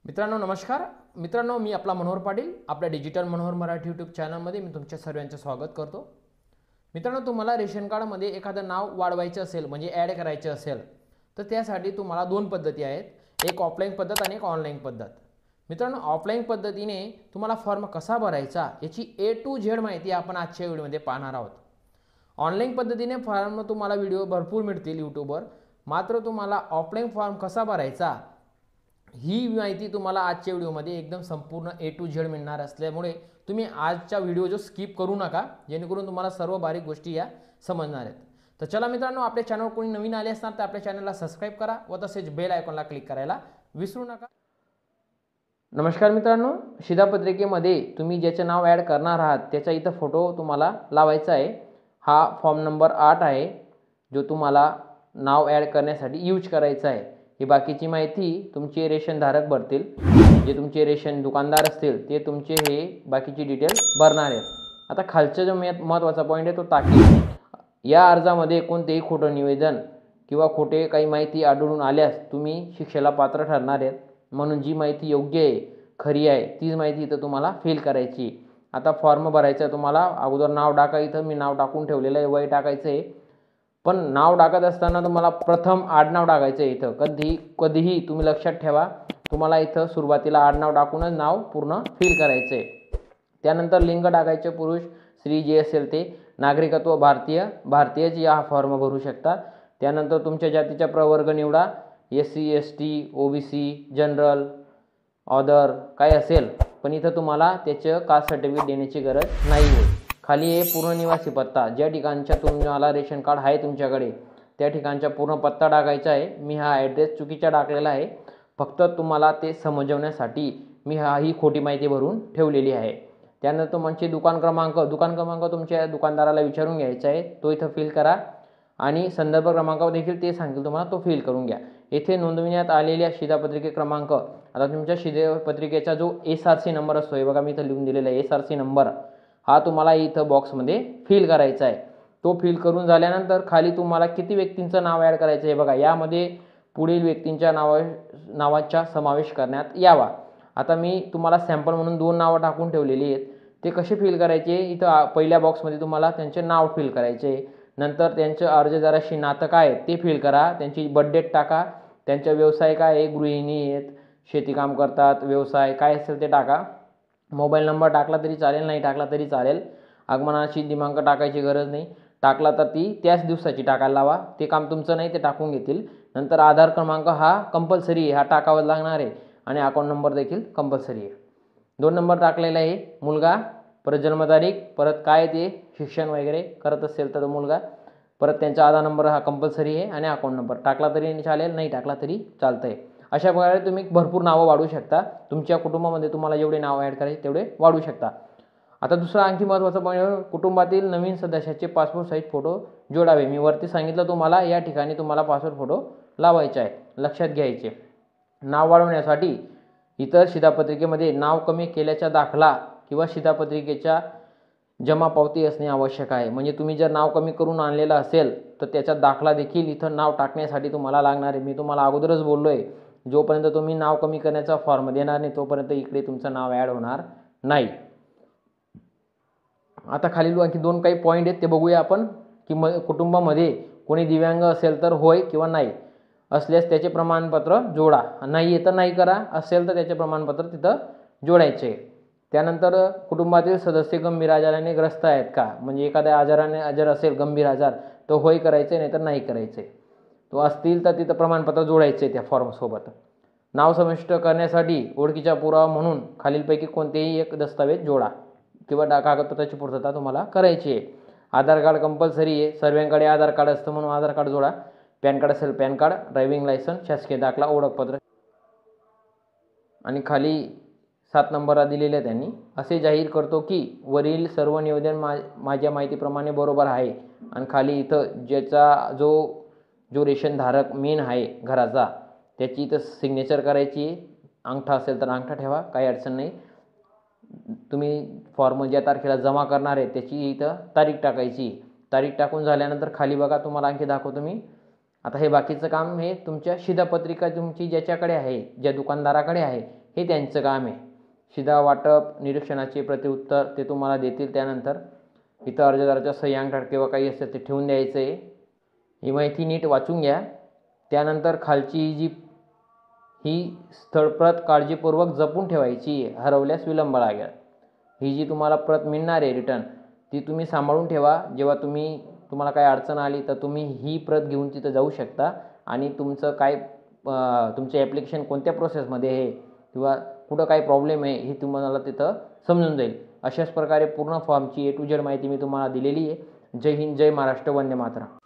मित्रांनो नमस्कार. मित्रांनो मी आपला मनोहर पाटील आपल्या डिजिटल मनोहर मराठी यूट्यूब चॅनलमध्ये मी तुमच्या सर्वांचं स्वागत करतो. मित्रांनो तुम्हाला रेशन कार्डमध्ये एखादं नाव वाढवायचं असेल म्हणजे ॲड करायचं असेल तर त्यासाठी तुम्हाला दोन पद्धती आहेत, एक ऑफलाईन पद्धत आणि एक ऑनलाईन पद्धत. मित्रांनो ऑफलाईन पद्धतीने तुम्हाला फॉर्म कसा भरायचा याची A to Z माहिती आपण आजच्या व्हिडिओमध्ये पाहणार आहोत. ऑनलाईन पद्धतीने फॉर्म तुम्हाला व्हिडिओ भरपूर मिळतील यूट्यूबवर, मात्र तुम्हाला ऑफलाईन फॉर्म कसा भरायचा ही माहिती तुम्हाला आजच्या व्हिडिओमध्ये एकदम संपूर्ण A to Z मिळणार असल्यामुळे तुम्ही आजचा व्हिडिओ जो स्किप करू नका, जेणेकरून तुम्हाला सर्व बारीक गोष्टी या समजणार आहेत. तर चला मित्रांनो, आपल्या चॅनलवर कोणी नवीन आले असणार तर आपल्या चॅनलला सबस्क्राईब करा व तसेच बेल आयकॉनला क्लिक करायला विसरू नका. नमस्कार मित्रांनो, शिधापत्रिकेमध्ये तुम्ही ज्याचे नाव ॲड करणार आहात त्याचा इथं फोटो तुम्हाला लावायचा आहे. हा फॉर्म नंबर 8 आहे जो तुम्हाला नाव ॲड करण्यासाठी यूज करायचा आहे. ही बाकीची माहिती तुमचे रेशनधारक भरतील, जे तुमचे रेशन दुकानदार असतील ते तुमचे हे बाकीची डिटेल्स भरणार आहेत. आता खालचा जो महत्त्वाचा पॉईंट आहे तो ताकीद. या अर्जामध्ये कोणतेही खोटं निवेदन किंवा खोटे काही माहिती आढळून आल्यास तुम्ही शिक्षेला पात्र ठरणार आहेत. म्हणून जी माहिती योग्य आहे, खरी आहे, तीच माहिती इथं तुम्हाला फिल करायची. आता फॉर्म भरायचा तुम्हाला अगोदर नाव टाका. इथं मी नाव टाकून ठेवलेलं आहे, वय टाकायचं आहे. पण नाव टाकत असताना तुम्हाला प्रथम आडनाव टाकायचं आहे. इथं कधीही तुम्ही लक्षात ठेवा, तुम्हाला इथं सुरुवातीला आडनाव टाकूनच नाव पूर्ण फिल करायचं आहे. त्यानंतर लिंग टाकायचे, पुरुष स्त्री जे असेल ते, नागरिकत्व भारतीयच या फॉर्म भरू शकता. त्यानंतर तुमच्या जातीचा प्रवर्ग निवडा, SC ST OBC general other काय असेल, पण इथं तुम्हाला त्याचं कास्ट सर्टिफिकेट देण्याची गरज नाही आहे. खाली आहे पूर्ण निवासी पत्ता, ज्या ठिकाणच्या तुम्हाला रेशन कार्ड आहे तुमच्याकडे त्या ठिकाणचा पूर्ण पत्ता टाकायचा आहे. मी हा ॲड्रेस चुकीचा टाकलेला आहे, फक्त तुम्हाला ते समजवण्यासाठी मी ही खोटी माहिती भरून ठेवलेली आहे. त्यानंतर म्हणजे दुकान क्रमांक तुमच्या दुकानदाराला विचारून घ्यायचा आहे, तो इथं फिल करा. आणि संदर्भ क्रमांक देखील ते सांगेल तुम्हाला, तो फिल करून घ्या. येथे नोंदविण्यात आलेल्या शिधापत्रिके क्रमांक, आता तुमच्या शिधापत्रिकेचा जो SRC नंबर असतो, हे बघा मी इथं लिहून दिलेला आहे SRC नंबर, हा तुम्हाला इथं बॉक्समध्ये फिल करायचा आहे. तो फिल करून झाल्यानंतर खाली तुम्हाला किती व्यक्तींचं नाव ॲड करायचं आहे बघा, यामध्ये पुढील व्यक्तींच्या नावाचा समावेश करण्यात यावा. आता मी तुम्हाला सॅम्पल म्हणून 2 नावं टाकून ठेवलेली आहेत. ते कसे फिल करायचे, इथं पहिल्या बॉक्समध्ये तुम्हाला त्यांचे नाव फिल करायचे. नंतर त्यांचं अर्जदाराशी नातं काय आहे ते फिल करा, त्यांची बर्थ डेट टाका, त्यांचा व्यवसाय काय आहे, गृहिणी आहेत, शेती काम करतात, व्यवसाय काय असेल ते टाका. मोबाईल नंबर टाकला तरी चालेल, नाही टाकला तरी चालेल. आगमनाची दिनांक टाकायची गरज नाही, टाकला तर ती त्याच दिवसाची टाकायला लावा. ते काम तुमचं नाही, ते टाकून घेतील. नंतर आधार क्रमांक हा कंपल्सरी आहे, हा टाकावाच लागणार आहे. आणि अकाउंट नंबर देखील कंपल्सरी आहे. 2 नंबर टाकलेला आहे मुलगा, परत जन्मतारीख, परत काय ते शिक्षण वगैरे करत असेल तर मुलगा, परत त्यांचा आधार नंबर हा कंपल्सरी आहे. आणि अकाउंट नंबर टाकला तरी चालेल, नाही टाकला तरी चालतं आहे. अशा प्रकारे तुम्ही भरपूर नावं वाढवू शकता. तुमच्या कुटुंबामध्ये तुम्हाला जेवढे नाव ॲड करायचे तेवढे वाढवू शकता. आता दुसरा आणखी महत्त्वाचा पॉईंट, कुटुंबातील नवीन सदस्याचे पासपोर्ट साईज फोटो जोडावे. मी वरती सांगितलं तुम्हाला, या ठिकाणी तुम्हाला पासपोर्ट फोटो लावायचा आहे, लक्षात घ्यायचे. नाव वाढवण्यासाठी इतर शिधापत्रिकेमध्ये नाव कमी केल्याचा दाखला किंवा शिधापत्रिकेच्या जमा पावती असणे आवश्यक आहे. म्हणजे तुम्ही जर नाव कमी करून आणलेलं असेल तर त्याचा दाखला देखील इथं नाव टाकण्यासाठी तुम्हाला लागणार आहे. मी तुम्हाला अगोदरच बोललो आहे, जोपर्यंत तुम्ही नाव कमी करण्याचा फॉर्म देणार नाही तोपर्यंत इकडे तुमचं नाव ॲड होणार नाही. आता खालील आणखी 2 काही पॉईंट आहेत ते बघूया आपण, की कुटुंबामध्ये कोणी दिव्यांग असेल तर होय किंवा नाही, असल्यास त्याचे प्रमाणपत्र जोडा, नाही आहे तर नाही करा, असेल तर त्याचे प्रमाणपत्र तिथं जोडायचे. त्यानंतर कुटुंबातील सदस्य गंभीर आजाराने ग्रस्त आहेत का, म्हणजे एखाद्या आजाराने आजार असेल गंभीर आजार तर होय करायचे, नाही तर नाही करायचे. तो असतील तर तिथं प्रमाणपत्र जोडायचे त्या फॉर्मसोबत. नाव समाविष्ट करण्यासाठी ओळखीचा पुरावा म्हणून खालीलपैकी कोणतेही एक दस्तावेज जोडा किंवा कागदपत्राची पूर्तता तुम्हाला करायची आहे. आधार कार्ड कंपल्सरी आहे, सर्वांकडे आधार कार्ड असतं म्हणून आधार कार्ड जोडा. पॅन कार्ड असेल पॅन कार्ड, ड्रायव्हिंग लायसन्स, शासकीय दाखला, ओळखपत्र. आणि खाली 7 नंबरला दिलेले आहे त्यांनी, असे जाहीर करतो की वरील सर्व निवेदन माझ्या माहितीप्रमाणे बरोबर आहे. आणि खाली इथं ज्याचा जो रेशनधारक मेन आहे घराचा, त्याची इथं सिग्नेचर करायची. अंगठा असेल तर अंगठा ठेवा, काही अडचण नाही. तुम्ही फॉर्म ज्या तारखेला जमा करणार आहे त्याची इथं तारीख टाकायची. तारीख टाकून झाल्यानंतर खाली बघा तुम्हाला आणखी दाखवतो मी. आता हे बाकीचं काम हे तुमच्या शिधापत्रिका तुमची ज्याच्याकडे आहे, ज्या दुकानदाराकडे आहे हे त्यांचं काम आहे. शिधा वाटप, निरीक्षणाचे प्रत्युत्तर ते तुम्हाला देतील. त्यानंतर इथं अर्जदाराच्या सही अंगठा किंवा काही असेल ते ठेवून द्यायचं आहे. ही माहिती नीट वाचून घ्या. त्यानंतर खालची जी ही स्थळप्रत काळजीपूर्वक जपून ठेवायची आहे. हरवल्यास विलंब लागेल. ही जी तुम्हाला प्रत मिळणार आहे रिटर्न, ती तुम्ही सांभाळून ठेवा. जेव्हा तुम्हाला काही अडचण आली तर तुम्ही ही प्रत घेऊन तिथं जाऊ शकता आणि तुमचं ॲप्लिकेशन कोणत्या प्रोसेसमध्ये आहे किंवा कुठं काय प्रॉब्लेम आहे हे तुम्हाला तिथं समजून जाईल. अशाच प्रकारे पूर्ण फॉर्मची A to Z माहिती मी तुम्हाला दिलेली आहे. जय हिंद, जय महाराष्ट्र, वंदे मातरम.